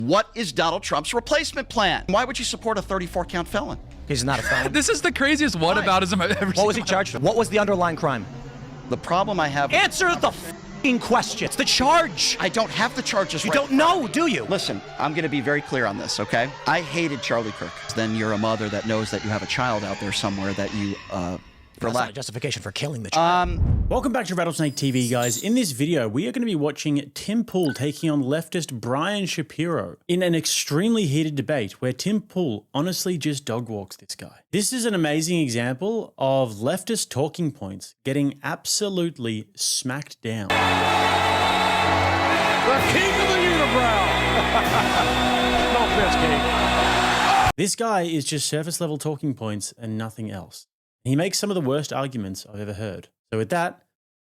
What is Donald Trump's replacement plan? Why would you support a 34-count felon? He's not a felon. This is the craziest whataboutism I've ever seen. What was he charged with? What was the underlying crime? The problem I have... Answer the f***ing question. It's the charge. I don't have the charges You right don't know, do you? Listen, I'm going to be very clear on this, okay? I hated Charlie Kirk. Then you're a mother that knows that you have a child out there somewhere that you... That's not a justification for killing the child. Welcome back to Rattlesnake TV, guys. In this video, we are going to be watching Tim Pool taking on leftist Brian Shapiro in an extremely heated debate where Tim Pool honestly just dog walks this guy. This is an amazing example of leftist talking points getting absolutely smacked down. The king of the unibrow. No offense, King. This guy is just surface level talking points and nothing else. He makes some of the worst arguments I've ever heard. So with that,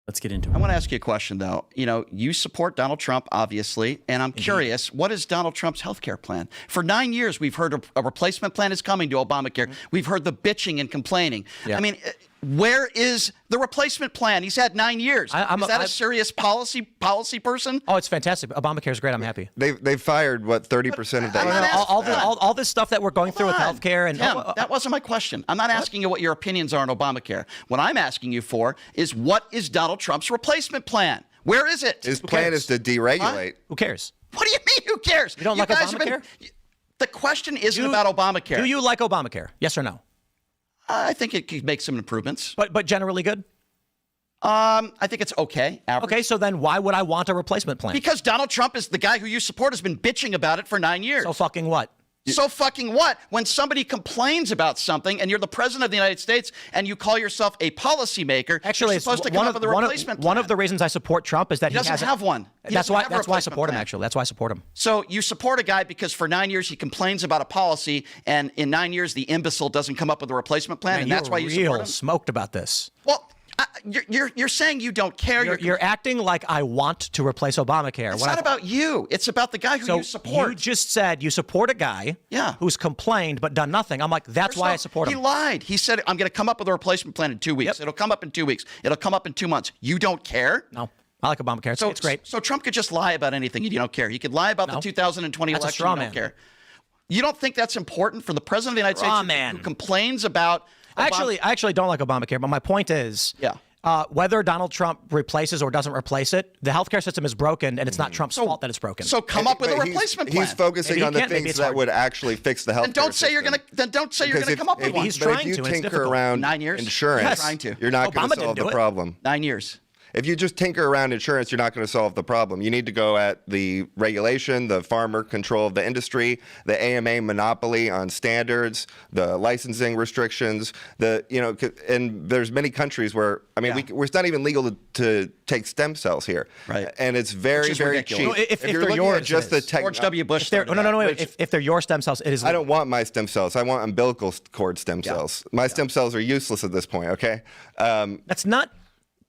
let's get into it. I want to ask you a question, though. You know, you support Donald Trump, obviously, and I'm curious, what is Donald Trump's health care plan? For 9 years, we've heard a replacement plan is coming to Obamacare. We've heard the bitching and complaining. Yeah. I mean, where is the replacement plan? He's had 9 years. Is that a serious policy person? Oh, it's fantastic. Obamacare is great. I'm happy. They fired what 30% of that. All this stuff that we're going through with healthcare and Tim, that wasn't my question. I'm not asking you what your opinions are on Obamacare. What I'm asking you for is what is Donald Trump's replacement plan? Where is it? His plan is to deregulate. Who cares? What do you mean? Who cares? You don't like guys have Obamacare? The question isn't about Obamacare. Do you like Obamacare? Yes or no? I think it could make some improvements. But generally good? I think it's okay. Average. Okay, so then why would I want a replacement plan? Because Donald Trump is the guy who you support has been bitching about it for 9 years. So fucking what? So fucking what? When somebody complains about something and you're the president of the United States and you call yourself a policymaker, actually, you're supposed to come up with a replacement plan. One of the reasons I support Trump is that he doesn't have one. That's why I support him, actually. That's why I support him. So you support a guy because for 9 years he complains about a policy, and in 9 years the imbecile doesn't come up with a replacement plan, Man, and that's why you support him? Smoked about this. Well, you're saying you don't care. You're acting like I want to replace Obamacare. It's not about you. It's about the guy who you support. You just said you support a guy who's complained but done nothing. I'm like, that's why I support him. He lied. He said, I'm going to come up with a replacement plan in 2 weeks. It'll come up in 2 weeks. It'll come up in 2 months. You don't care? No. I like Obamacare. It's great. So Trump could just lie about anything. You don't care. He could lie about the 2020 That's election. a straw You man. don't care. You don't think that's important for the president of the United States who complains about I actually don't like Obamacare, but my point is whether Donald Trump replaces or doesn't replace it, the healthcare system is broken, and it's not Trump's fault that it's broken. So come up with a replacement plan. He's focusing on the things that would actually fix the healthcare Then don't say you're going to. Then don't say you're going to come up with one. He's trying if to. you It's tinker difficult. around 9 years? insurance, Trying to. you're not going Obama to solve didn't the do it. problem. 9 years. If you just tinker around insurance, you're not going to solve the problem. You need to go at the regulation, the farmer control of the industry, the AMA monopoly on standards, the licensing restrictions. And there's many countries where we're not even legal to take stem cells here, right? And it's very cheap. No, if you're they're looking yours, at just the George W. Bush. If they're your stem cells, it is. I don't want my stem cells. I want umbilical cord stem cells. My stem cells are useless at this point. Okay, that's not.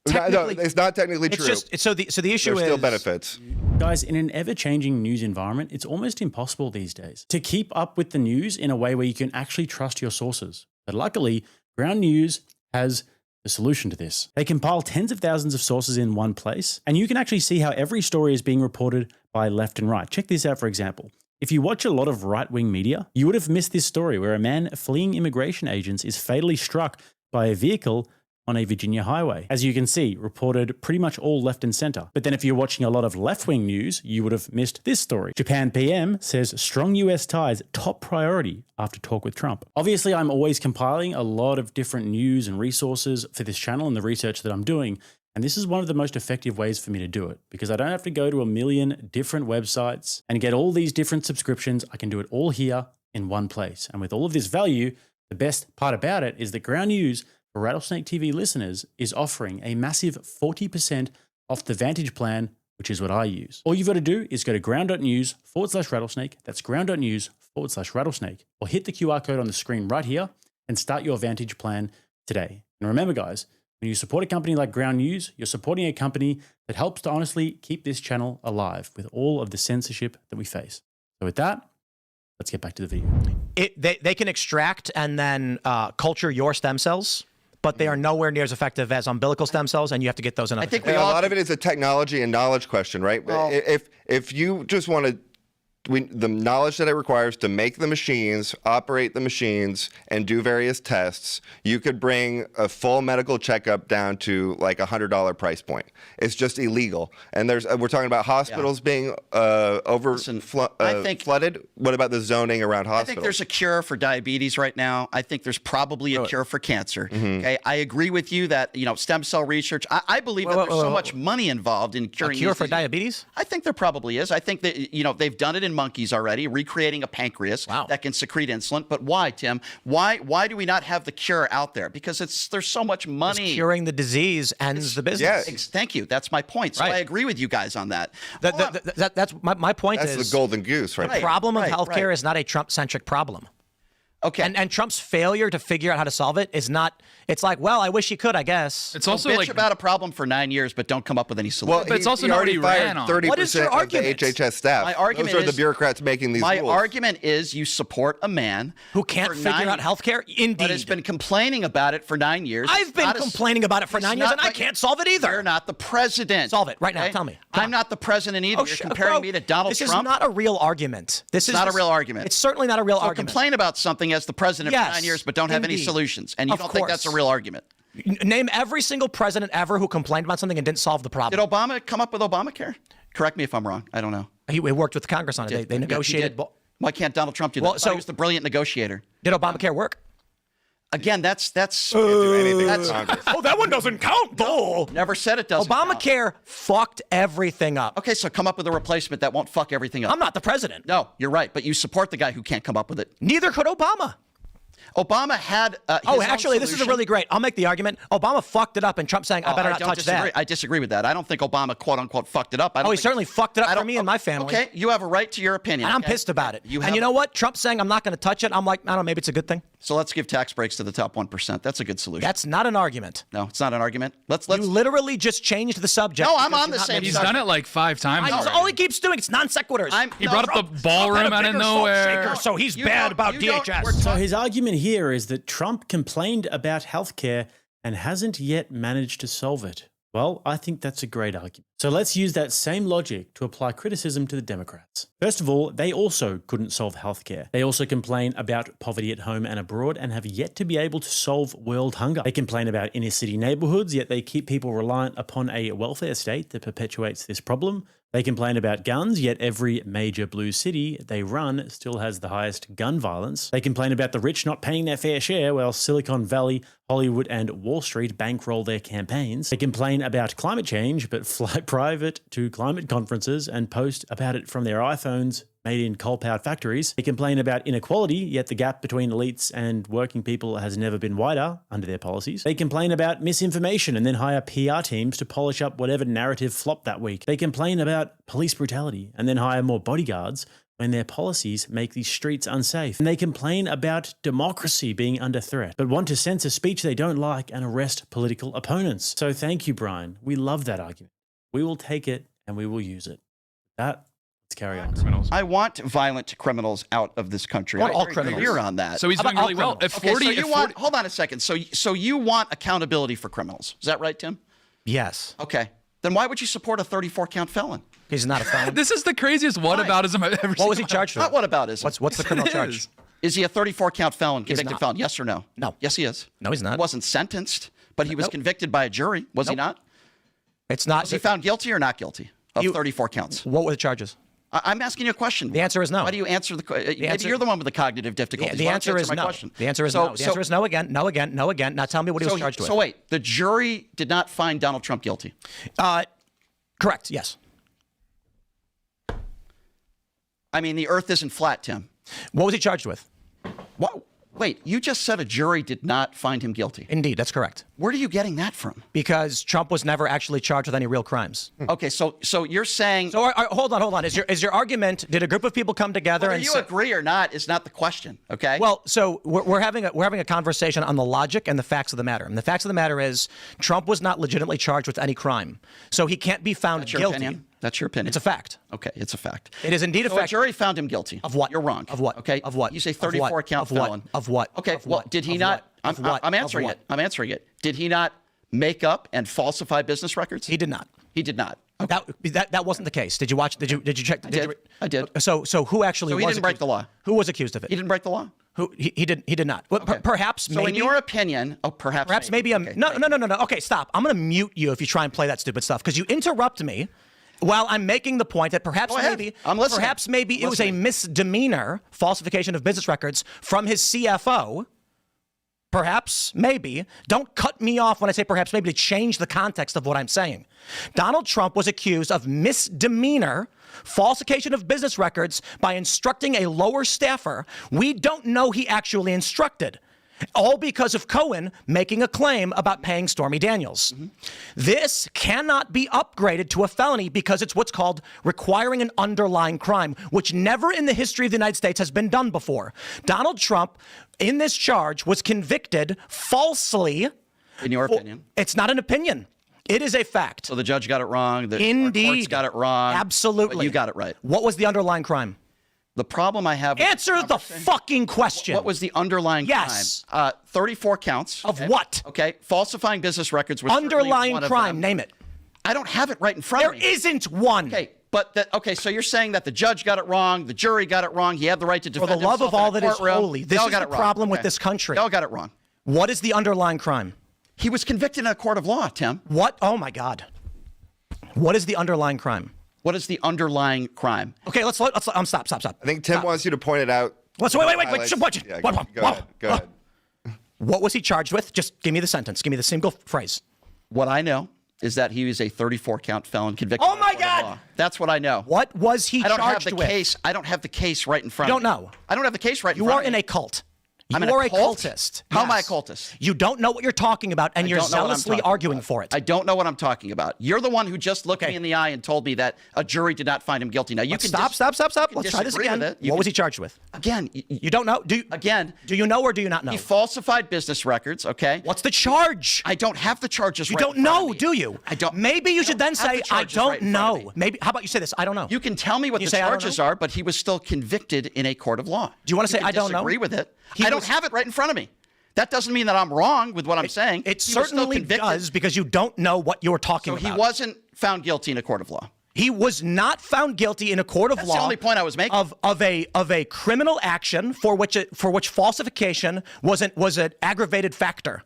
No, it's not technically true. So the issue is there's still benefits. Guys, in an ever-changing news environment, it's almost impossible these days to keep up with the news in a way where you can actually trust your sources. But luckily, Ground News has the solution to this. They compile tens of thousands of sources in one place, and you can actually see how every story is being reported by left and right. Check this out, for example. If you watch a lot of right-wing media, you would have missed this story where a man fleeing immigration agents is fatally struck by a vehicle on a Virginia highway. As you can see, reported pretty much all left and center. But then if you're watching a lot of left-wing news, you would have missed this story. Japan PM says strong US ties top priority after talk with Trump. Obviously, I'm always compiling a lot of different news and resources for this channel and the research that I'm doing. And this is one of the most effective ways for me to do it because I don't have to go to a million different websites and get all these different subscriptions. I can do it all here in one place. And with all of this value, the best part about it is that Ground News for Rattlesnake TV listeners is offering a massive 40% off the Vantage plan, which is what I use. All you've got to do is go to ground.news/rattlesnake. That's ground.news/rattlesnake, or hit the QR code on the screen right here and start your Vantage plan today. And remember, guys, when you support a company like Ground News, you're supporting a company that helps to honestly keep this channel alive with all of the censorship that we face. So with that, let's get back to the video. They can extract and then culture your stem cells, but they are nowhere near as effective as umbilical stem cells, and you have to get those in. I think a lot of it is a technology and knowledge question, right? Well, if you just want to the knowledge that it requires to make the machines, operate the machines, and do various tests, you could bring a full medical checkup down to like $100 price point. It's just illegal. And we're talking about hospitals being flooded. What about the zoning around hospitals? I think there's a cure for diabetes right now. I think there's probably a cure for cancer. Okay, I agree with you that stem cell research. I believe that there's so much money involved in curing. A cure for diabetes? I think there probably is. I think that they've done it in monkeys already, recreating a pancreas that can secrete insulin. But why, Tim? Why do we not have the cure out there? Because there's so much money. Curing the disease ends the business. Yes. Thank you. That's my point. So I agree with you guys on that. That's my point. That's the golden goose, right? The problem of healthcare is not a Trump-centric problem. Okay. And Trump's failure to figure out how to solve it is not. It's like, well, I wish he could, I guess. It's also bitch like about a problem for 9 years, but don't come up with any solution. Well, but it's also not what he ran on. 30% What is your of the argument? HHS staff. My argument Those are the is- bureaucrats making these My rules. argument is you support a man Who can't for figure out healthcare? Indeed. but has been complaining about it for 9 years. I've been complaining about it for 9 years, and I can't solve it either. You're not the president. Solve it right now. Tell me. Come I'm on. not the president either. You're comparing me to Donald this Trump. This is not a real argument. This is not a real argument. It's certainly not a real So argument. complain about something as the president for Yes, 9 years, but don't have any indeed. solutions, and you Of don't think that's a course. real argument. Name every single president ever who complained about something and didn't solve the problem. Did Obama come up with Obamacare? Correct me if I'm wrong. I don't know. He worked with Congress on it. They negotiated. Why can't Donald Trump do that? Well, I thought so- he was the brilliant negotiator. Did Obamacare work? Again, that's Do anything with Congress. Oh, that one doesn't count, though. never said it doesn't. count. Obamacare fucked everything up. Okay, so come up with a replacement that won't fuck everything up. I'm not the president. No, you're right, but you support the guy who can't come up with it. Neither could Obama. Obama had. His Oh, own actually, this is a solution. really great. I'll make the argument. Obama fucked it up, and Trump saying, "I better not don't touch disagree. that." I disagree with that. I don't think Obama "quote unquote" fucked it up. I don't Oh, he think- certainly fucked it I up for don't- me and my family. Okay, you have a right to your opinion. And I'm okay? pissed about it. You And you know what? Trump saying I'm not going to touch it. I'm like, I don't know. Maybe it's a good thing. So let's give tax breaks to the top 1%. That's a good solution. That's not an argument. No, it's not an argument. Let's. You literally just changed the subject. No, I'm because on you're the not same making He's subject. done it like 5 times. That's already. all he keeps doing. It's non sequiturs. He brought up the ballroom out of nowhere. So he's You bad don't- about you don't- DHS. we're So his argument here is that Trump complained about healthcare and hasn't yet managed to solve it. Well, I think that's a great argument. So let's use that same logic to apply criticism to the Democrats. First of all, they also couldn't solve healthcare. They also complain about poverty at home and abroad and have yet to be able to solve world hunger. They complain about inner city neighborhoods, yet they keep people reliant upon a welfare state that perpetuates this problem. They complain about guns, yet every major blue city they run still has the highest gun violence. They complain about the rich not paying their fair share, while Silicon Valley, Hollywood, and Wall Street bankroll their campaigns. They complain about climate change, but fly private to climate conferences and post about it from their iPhones made in coal-powered factories. They complain about inequality, yet the gap between elites and working people has never been wider under their policies. They complain about misinformation and then hire PR teams to polish up whatever narrative flopped that week. They complain about police brutality and then hire more bodyguards when their policies make these streets unsafe. And they complain about democracy being under threat, but want to censor speech they don't like and arrest political opponents. So thank you, Brian. We love that argument. We will take it and we will use it. That Let's carry on. Criminals. I want violent criminals out of this country. I want I all agree criminals. You're on that. So he's How doing about really well. all If okay, 40, so if you 40 want, hold on a second. So you want accountability for criminals. Is that right, Tim? Yes. Okay. Then why would you support a 34-count felon? He's not a felon. this is the craziest whataboutism I've ever seen. What was he charged Not with? what about is What's the criminal charge? Is he a 34-count felon, convicted not. felon? Yes or no? No. Yes, he is. No, he's not. He wasn't sentenced, but he was convicted by a jury. Was he not? It's not. Was he found guilty or not guilty of 34 counts? What were the charges? I'm asking you a question. The answer is no. Why do you answer the question? Maybe answer- you're the one with the cognitive difficulties. The Why don't answer you is my no. question? The answer is no. The answer is no again, no again, no again. Now tell me what he was charged with. So wait, the jury did not find Donald Trump guilty. Correct. Yes. I mean, the earth isn't flat, Tim. What was he charged with? What? Wait, you just said a jury did not find him guilty. Indeed, that's correct. Where are you getting that from? Because Trump was never actually charged with any real crimes. Okay, so you're saying So hold on. Is your argument? Did a group of people come together whether and you say, agree or not is not the question. Okay. Well, so we're having a conversation on the logic and the facts of the matter. And the facts of the matter is Trump was not legitimately charged with any crime, so he can't be found that's your guilty. opinion. That's your opinion. It's a fact. Okay, it's a fact. It is indeed a So fact. a jury found him guilty. Of what? You're wrong. Of what? Okay. Of what? You say Of what? 34 count Of what? felon. Of what? Okay. Of Well, what? did he Of not? what? Of what? I'm answering Of it. what? I'm answering it. Did he not make up and falsify business records? He did not. He did not. That wasn't the case. Did you watch? Did you check? I did. So who actually? So he didn't break the law. Who was accused of it? He didn't break the law. Who he did not. Well, perhaps. So maybe, in your opinion, perhaps maybe. No. Okay, stop. I'm going to mute you if you try and play that stupid stuff because you interrupt me while I'm making the point that perhaps maybe it was a misdemeanor falsification of business records from his CFO. Perhaps, maybe. Don't cut me off when I say perhaps, maybe, to change the context of what I'm saying. Donald Trump was accused of misdemeanor falsification of business records by instructing a lower staffer we don't know he actually instructed. All because of Cohen making a claim about paying Stormy Daniels. This cannot be upgraded to a felony because it's what's called requiring an underlying crime, which never in the history of the United States has been done before. Donald Trump, in this charge, was convicted falsely. In your opinion? It's not an opinion. It is a fact. So the judge got it wrong. The Indeed. courts got it wrong. Absolutely. But you got it right. What was the underlying crime? The problem I have... Answer the fucking question. What was the underlying crime? 34 counts. Of what? Okay. Falsifying business records was underlying one crime. Of them. Name it. I don't have it right in front of me. There isn't one. Okay. But so you're saying that the judge got it wrong, the jury got it wrong, he had the right to defend himself. For the love of all that is holy, this is the problem with this country. They all got it wrong. What is the underlying crime? He was convicted in a court of law, Tim. What? Oh my God. What is the underlying crime? What is the underlying crime? Okay, let's stop. I think Tim wants you to point it out. Wait. Yeah, go ahead. What was he charged with? Just give me the sentence. Give me the single phrase. What I know is that he was a 34-count felon convicted. Oh my God! That's what I know. What was he charged with? I don't have the case right in front of me. You don't know. I don't have the case right in front of me. You are in a cult. You are a cultist. How am I a cultist? You don't know what you're talking about, and you're zealously arguing for it. I don't know what I'm talking about. You're the one who just looked me in the eye and told me that a jury did not find him guilty. Now you can stop. Let's try this again. What was he charged with? Again, you don't know. Do you know or do you not know? He falsified business records. Okay. What's the charge? I don't have the charges. You don't know, do you? I don't. Maybe you should then say I don't know. Maybe. How about you say this? I don't know. You can tell me what the charges are, but he was still convicted in a court of law. Do you want to say I don't know? Disagree with it. I don't have it right in front of me. That doesn't mean that I'm wrong with what I'm saying. It certainly does because you don't know what you're talking about. So he wasn't found guilty in a court of law. He was not found guilty in a court of law. That's the only point I was making. Of a criminal action for which falsification was an aggravated factor.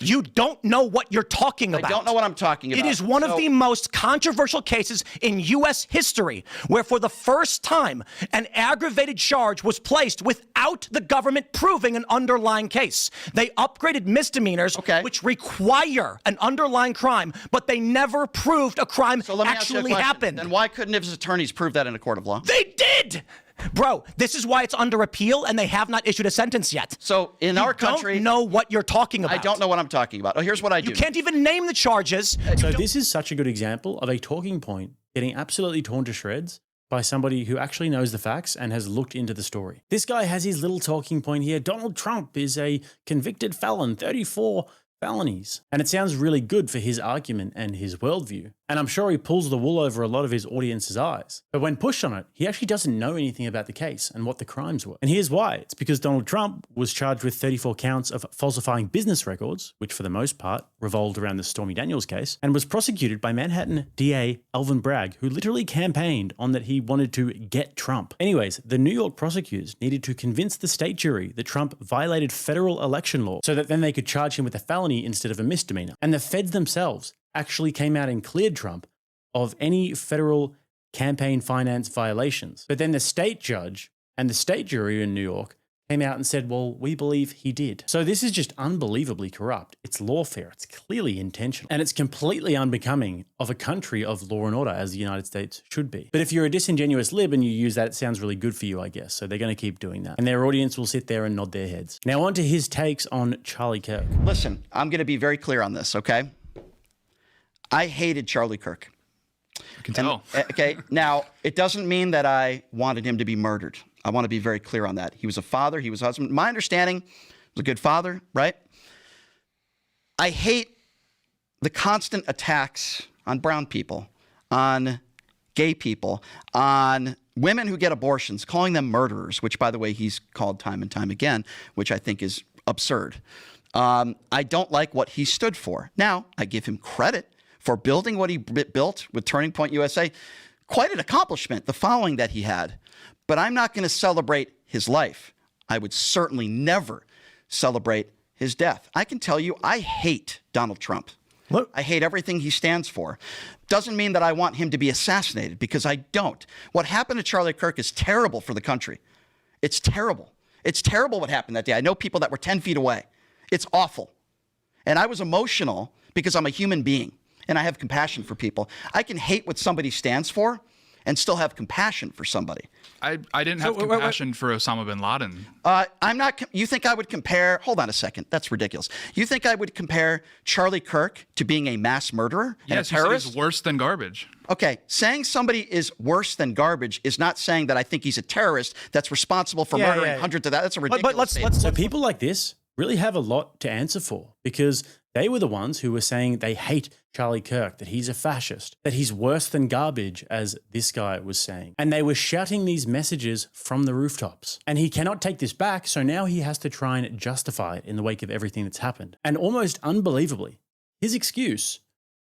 You don't know what you're talking about. I don't know what I'm talking about. It is one of the most controversial cases in U.S. history where for the first time an aggravated charge was placed without the government proving an underlying case. They upgraded misdemeanors, which require an underlying crime, but they never proved a crime actually happened. Then why couldn't his attorneys prove that in a court of law? They did! Bro, this is why it's under appeal and they have not issued a sentence yet. So in our country... You don't know what you're talking about. I don't know what I'm talking about. Oh, here's what I do. You can't even name the charges. So this is such a good example of a talking point getting absolutely torn to shreds by somebody who actually knows the facts and has looked into the story. This guy has his little talking point here. Donald Trump is a convicted felon, 34 felonies. And it sounds really good for his argument and his worldview. And I'm sure he pulls the wool over a lot of his audience's eyes. But when pushed on it, he actually doesn't know anything about the case and what the crimes were. And here's why. It's because Donald Trump was charged with 34 counts of falsifying business records, which for the most part revolved around the Stormy Daniels case, and was prosecuted by Manhattan DA Alvin Bragg, who literally campaigned on that he wanted to get Trump. Anyways, the New York prosecutors needed to convince the state jury that Trump violated federal election law so that then they could charge him with a felony instead of a misdemeanor. And the feds themselves actually came out and cleared Trump of any federal campaign finance violations. But then the state judge and the state jury in New York came out and said, well, we believe he did. So this is just unbelievably corrupt. It's lawfare. It's clearly intentional. And it's completely unbecoming of a country of law and order as the United States should be. But if you're a disingenuous lib and you use that, it sounds really good for you, I guess. So they're going to keep doing that. And their audience will sit there and nod their heads. Now on to his takes on Charlie Kirk. Listen, I'm going to be very clear on this, okay? I hated Charlie Kirk. I can tell. Okay, now, it doesn't mean that I wanted him to be murdered. I want to be very clear on that. He was a father. He was a husband. My understanding, he was a good father, right? I hate the constant attacks on brown people, on gay people, on women who get abortions, calling them murderers, which, by the way, he's called time and time again, which I think is absurd. I don't like what he stood for. Now, I give him credit for building what he built with Turning Point USA. Quite an accomplishment, the following that he had. But I'm not going to celebrate his life. I would certainly never celebrate his death. I can tell you, I hate Donald Trump. Look. I hate everything he stands for. Doesn't mean that I want him to be assassinated, because I don't. What happened to Charlie Kirk is terrible for the country. It's terrible. It's terrible what happened that day. I know people that were 10 feet away. It's awful. And I was emotional because I'm a human being and I have compassion for people. I can hate what somebody stands for and still have compassion for somebody. I didn't have compassion for Osama bin Laden. I'm not. You think I would compare? Hold on a second. That's ridiculous. You think I would compare Charlie Kirk to being a mass murderer and a terrorist? He's worse than garbage. Okay, saying somebody is worse than garbage is not saying that I think he's a terrorist that's responsible for murdering hundreds of that. That's a ridiculous statement. So people like this really have a lot to answer for, because they were the ones who were saying they hate Charlie Kirk, that he's a fascist, that he's worse than garbage, as this guy was saying. And they were shouting these messages from the rooftops. And he cannot take this back, so now he has to try and justify it in the wake of everything that's happened. And almost unbelievably, his excuse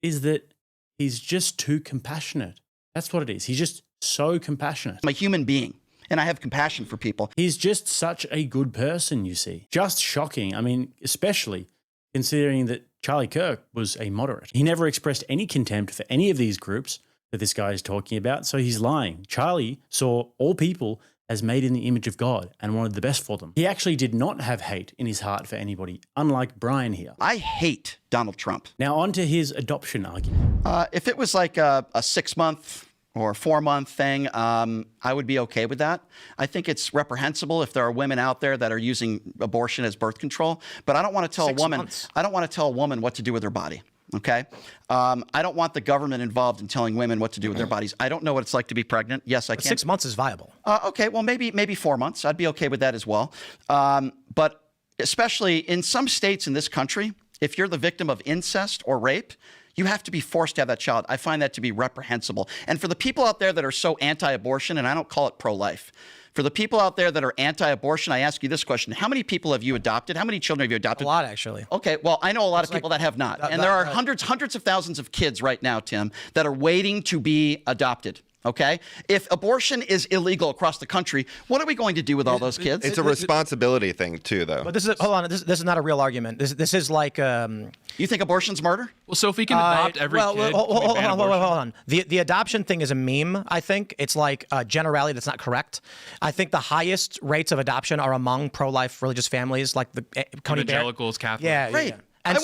is that he's just too compassionate. That's what it is. He's just so compassionate. I'm a human being, and I have compassion for people. He's just such a good person, you see. Just shocking. I mean, especially considering that Charlie Kirk was a moderate. He never expressed any contempt for any of these groups that this guy is talking about, so he's lying. Charlie saw all people as made in the image of God and wanted the best for them. He actually did not have hate in his heart for anybody, unlike Brian here. I hate Donald Trump. Now on to his adoption argument. If it was like a 6-month or 4-month thing, I would be okay with that. I think it's reprehensible if there are women out there that are using abortion as birth control, but I don't want to tell 6 a woman. months. I don't want to tell a woman what to do with her body. Okay, I don't want the government involved in telling women what to do with their bodies. I don't know what it's like to be pregnant. Yes, I can. 6 months is viable. Okay, well maybe 4 months. I'd be okay with that as well. But especially in some states in this country, if you're the victim of incest or rape, you have to be forced to have that child. I find that to be reprehensible. And for the people out there that are so anti-abortion, and I don't call it pro-life, for the people out there that are anti-abortion, I ask you this question. How many people have you adopted? How many children have you adopted? A lot, actually. Okay, well, I know a lot of people that have not. And there are hundreds of thousands of kids right now, Tim, that are waiting to be adopted. Okay? If abortion is illegal across the country, what are we going to do with all those kids? It's a responsibility thing, too, though. But this is, hold on, this is not a real argument. This is like... You think abortion's murder? Well, so if we can adopt every kid, hold on. The adoption thing is a meme, I think. It's like a generality that's not correct. I think the highest rates of adoption are among pro-life religious families, like the Coney evangelicals, Catholics. Yeah, Great. yeah. And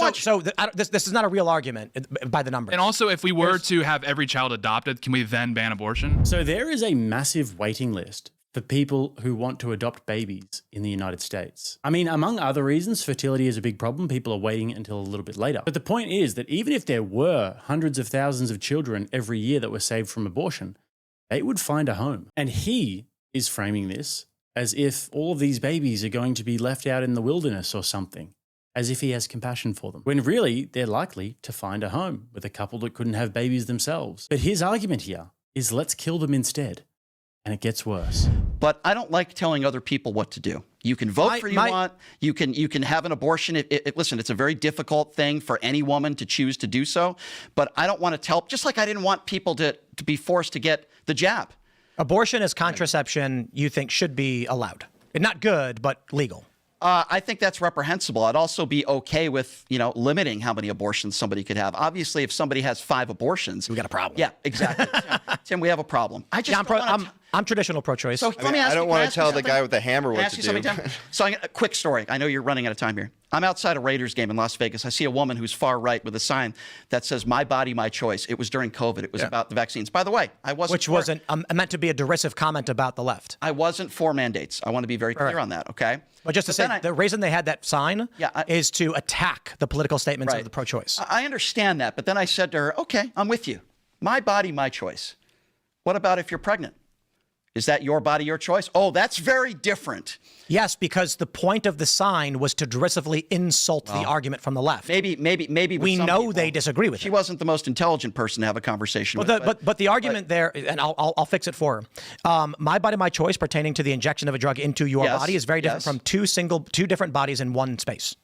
this is not a real argument by the numbers. And also, if we were to have every child adopted, can we then ban abortion? So there is a massive waiting list for people who want to adopt babies in the United States. I mean, among other reasons, fertility is a big problem. People are waiting until a little bit later. But the point is that even if there were hundreds of thousands of children every year that were saved from abortion, they would find a home. And he is framing this as if all of these babies are going to be left out in the wilderness or something, as if he has compassion for them, when really they're likely to find a home with a couple that couldn't have babies themselves. But his argument here is let's kill them instead. And it gets worse. But I don't like telling other people what to do. You can vote for you want. You can have an abortion. Listen, it's a very difficult thing for any woman to choose to do so. But I don't want to tell, just like I didn't want people to be forced to get the jab. Abortion as contraception, you think should be allowed. Not good, but legal. I think that's reprehensible. I'd also be okay with, limiting how many abortions somebody could have. Obviously, if somebody has 5 abortions, we got a problem. Yeah, exactly. Tim, we have a problem. I'm traditional pro-choice. So let me ask I don't want to tell the guy with the hammer what to do. So a quick story. I know you're running out of time here. I'm outside a Raiders game in Las Vegas. I see a woman who's far right with a sign that says "My body, my choice." It was during COVID. It was about the vaccines. By the way, I wasn't. Which wasn't meant to be a derisive comment about the left. I wasn't for mandates. I want to be very clear on that. Okay. But just to say, the reason they had that sign is to attack the political statements of the pro-choice. I understand that, but then I said to her, "Okay, I'm with you. My body, my choice. What about if you're pregnant? Is that your body, your choice?" Oh, that's very different. Yes, because the point of the sign was to derisively insult the argument from the left. Maybe we know people, they disagree with it. She wasn't the most intelligent person to have a conversation with. But the argument there, and I'll fix it for her. My body, my choice, pertaining to the injection of a drug into your body, is very different from two different bodies in one space.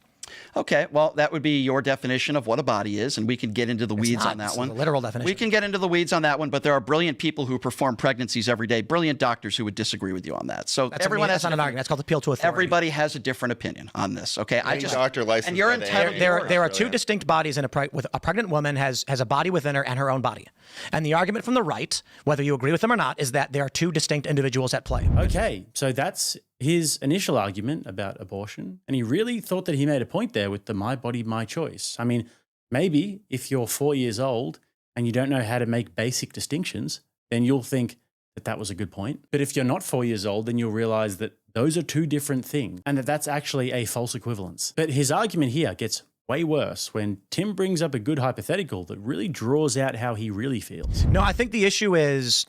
Okay, well, that would be your definition of what a body is, and we can get into the weeds on that one. The literal definition. We can get into the weeds on that one, but there are brilliant people who perform pregnancies every day, brilliant doctors who would disagree with you on that. So everyone has not an argument. That's called appeal to authority. Everybody has a different opinion on this. Okay, doctor licensed and you're by the entitled. There are two distinct bodies in with a pregnant woman has a body within her and her own body, and the argument from the right, whether you agree with them or not, is that there are two distinct individuals at play. Okay, so that's his initial argument about abortion, and he really thought that he made a point there with the my body, my choice. I mean, maybe if you're 4 years old and you don't know how to make basic distinctions, then you'll think that that was a good point. But if you're not 4 years old, then you'll realize that those are two different things and that that's actually a false equivalence. But his argument here gets way worse when Tim brings up a good hypothetical that really draws out how he really feels. No, I think the issue is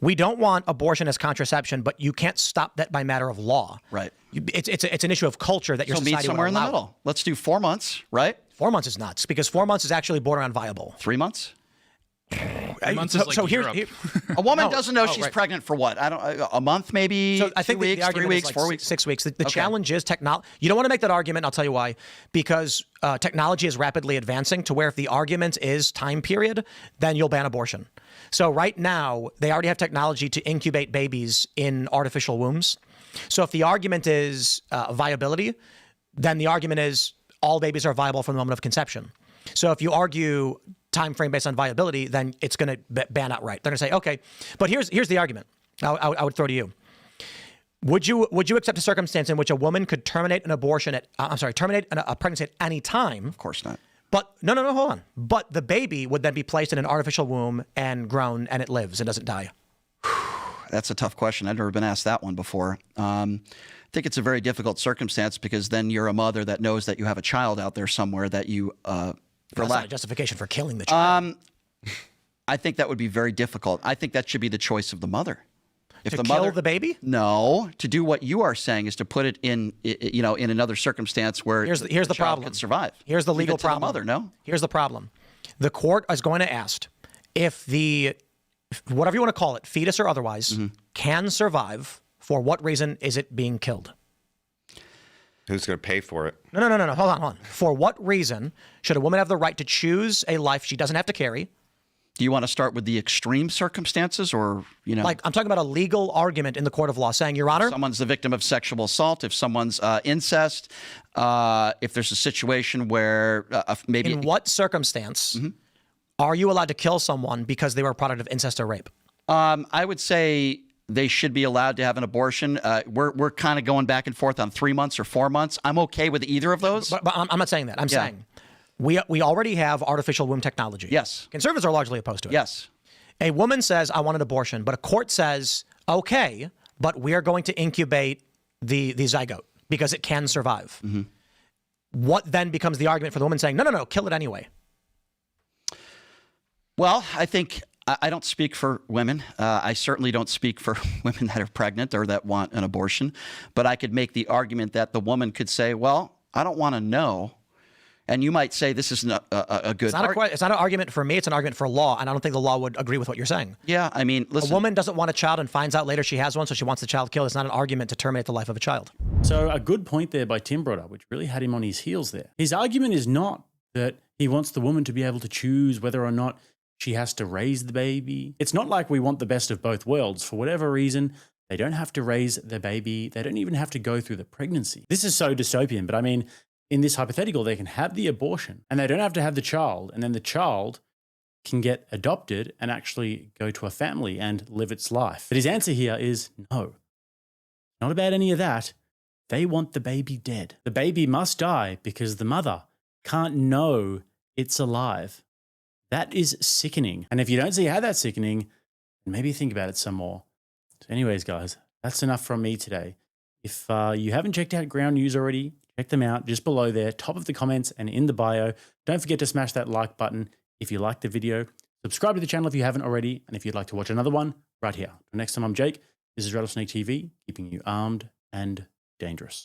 we don't want abortion as contraception, but you can't stop that by matter of law. Right. It's an issue of culture that your society meet somewhere would in the allow. middle. Let's do 4 months, right? 4 months is nuts because 4 months is actually borderline viable. 3 months? 3 months is like Europe. A woman doesn't know she's pregnant for what? A month, maybe. So I think 2 weeks, the argument 3 weeks, is like 4 weeks, 6 weeks. The challenge is technology. You don't want to make that argument. And I'll tell you why. Because technology is rapidly advancing to where if the argument is time period, then you'll ban abortion. So right now they already have technology to incubate babies in artificial wombs. So if the argument is viability, then the argument is all babies are viable from the moment of conception. So if you argue time frame based on viability, then it's going to ban outright. They're going to say, okay, but here's the argument. I would throw to you. Would you accept a circumstance in which a woman could terminate an abortion terminate a pregnancy at any time? Of course not. But no, hold on. But the baby would then be placed in an artificial womb and grown, and it lives and doesn't die. That's a tough question. I've never been asked that one before. I think it's a very difficult circumstance because then you're a mother that knows that you have a child out there somewhere that you, That's not a justification for killing the child. I think that would be very difficult. I think that should be the choice of the mother. If to the kill mother, the baby? No, to do what you are saying is to put it in, in another circumstance where here's the child problem. could survive. Here's the Leave legal it to the problem. mother, no? Here's the problem. The court is going to ask if whatever you want to call it, fetus or otherwise, can survive. For what reason is it being killed? Who's going to pay for it? No. Hold on. For what reason should a woman have the right to choose a life she doesn't have to carry? Do you want to start with the extreme circumstances or, Like, I'm talking about a legal argument in the court of law saying, Your Honor. Someone's the victim of sexual assault, if someone's incest, if there's a situation where maybe. In what circumstance are you allowed to kill someone because they were a product of incest or rape? I would say they should be allowed to have an abortion. We're kind of going back and forth on 3 months or 4 months. I'm okay with either of those. But I'm not saying that. I'm saying we already have artificial womb technology. Yes. Conservatives are largely opposed to it. Yes. A woman says, I want an abortion, but a court says, okay, but we are going to incubate the zygote because it can survive. What then becomes the argument for the woman saying, no, kill it anyway? Well, I think I don't speak for women. I certainly don't speak for women that are pregnant or that want an abortion. But I could make the argument that the woman could say, well, I don't want to know. And you might say this isn't a good argument. It's not an argument for me. It's an argument for law. And I don't think the law would agree with what you're saying. Yeah, I mean, listen. A woman doesn't want a child and finds out later she has one, so she wants the child killed. It's not an argument to terminate the life of a child. So a good point there by Tim brought up, which really had him on his heels there. His argument is not that he wants the woman to be able to choose whether or not she has to raise the baby. It's not like we want the best of both worlds. For whatever reason, they don't have to raise the baby. They don't even have to go through the pregnancy. This is so dystopian, but I mean, in this hypothetical, they can have the abortion and they don't have to have the child. And then the child can get adopted and actually go to a family and live its life. But his answer here is no. Not about any of that. They want the baby dead. The baby must die because the mother can't know it's alive. That is sickening. And if you don't see how that's sickening, maybe think about it some more. So anyways, guys, that's enough from me today. If you haven't checked out Ground News already, check them out just below there, top of the comments and in the bio. Don't forget to smash that like button if you liked the video. Subscribe to the channel if you haven't already. And if you'd like to watch another one, right here. Until next time, I'm Jake. This is RattlesnakeTV, keeping you armed and dangerous.